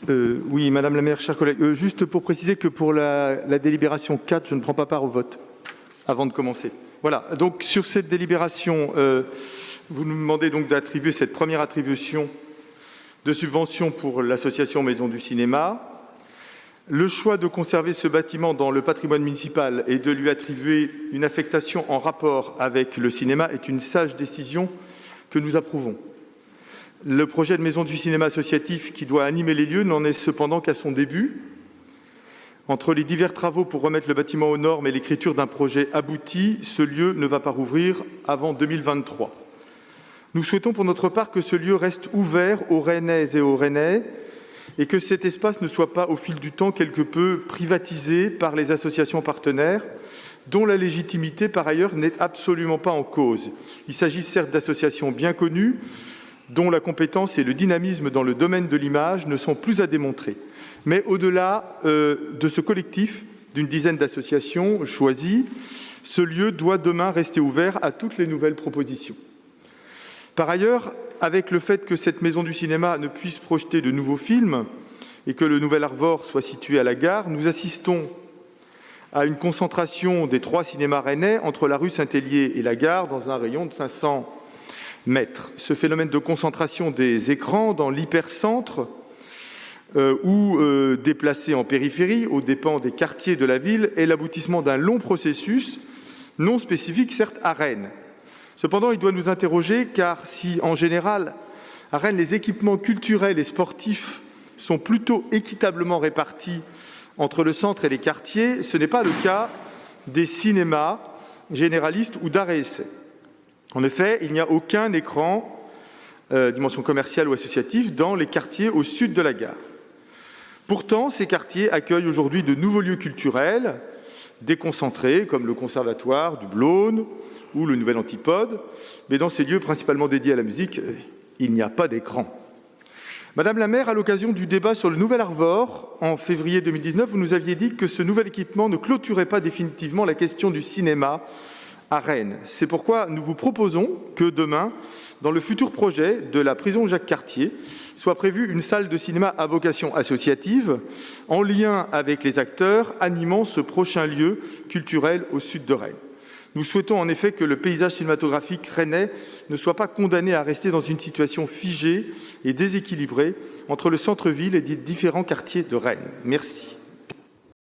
Oui, Madame la maire, chers collègues, juste pour préciser que pour la délibération 4, je ne prends pas part au vote avant de commencer. Voilà, donc sur cette délibération, vous nous demandez donc d'attribuer cette première attribution de subvention pour l'association Maison du Cinéma. Le choix de conserver ce bâtiment dans le patrimoine municipal et de lui attribuer une affectation en rapport avec le cinéma est une sage décision que nous approuvons. Le projet de Maison du Cinéma associatif qui doit animer les lieux n'en est cependant qu'à son début. Entre les divers travaux pour remettre le bâtiment aux normes et l'écriture d'un projet abouti, ce lieu ne va pas rouvrir avant 2023. Nous souhaitons pour notre part que ce lieu reste ouvert aux Rennaises et aux Rennais et que cet espace ne soit pas, au fil du temps, quelque peu privatisé par les associations partenaires, dont la légitimité, par ailleurs, n'est absolument pas en cause. Il s'agit certes d'associations bien connues, dont la compétence et le dynamisme dans le domaine de l'image ne sont plus à démontrer. Mais au-delà de ce collectif d'une dizaine d'associations choisies, ce lieu doit demain rester ouvert à toutes les nouvelles propositions. Par ailleurs, avec le fait que cette maison du cinéma ne puisse projeter de nouveaux films et que le nouvel Arvor soit situé à la gare, nous assistons à une concentration des 3 cinémas rennais entre la rue Saint-Hélier et la gare dans un rayon de 500 mètres. Ce phénomène de concentration des écrans dans l'hypercentre ou déplacés en périphérie aux dépens des quartiers de la ville est l'aboutissement d'un long processus non spécifique, certes, à Rennes. Cependant, il doit nous interroger car si, en général, à Rennes, les équipements culturels et sportifs sont plutôt équitablement répartis entre le centre et les quartiers, ce n'est pas le cas des cinémas généralistes ou d'art et essai. En effet, il n'y a aucun écran, dimension commerciale ou associative, dans les quartiers au sud de la gare. Pourtant, ces quartiers accueillent aujourd'hui de nouveaux lieux culturels déconcentrés, comme le Conservatoire du Blône ou le Nouvel Antipode, mais dans ces lieux principalement dédiés à la musique, il n'y a pas d'écran. Madame la maire, à l'occasion du débat sur le nouvel Arvor, en février 2019, vous nous aviez dit que ce nouvel équipement ne clôturait pas définitivement la question du cinéma à Rennes. C'est pourquoi nous vous proposons que demain, dans le futur projet de la prison Jacques-Cartier, soit prévue une salle de cinéma à vocation associative, en lien avec les acteurs animant ce prochain lieu culturel au sud de Rennes. Nous souhaitons en effet que le paysage cinématographique rennais ne soit pas condamné à rester dans une situation figée et déséquilibrée entre le centre-ville et les différents quartiers de Rennes. Merci.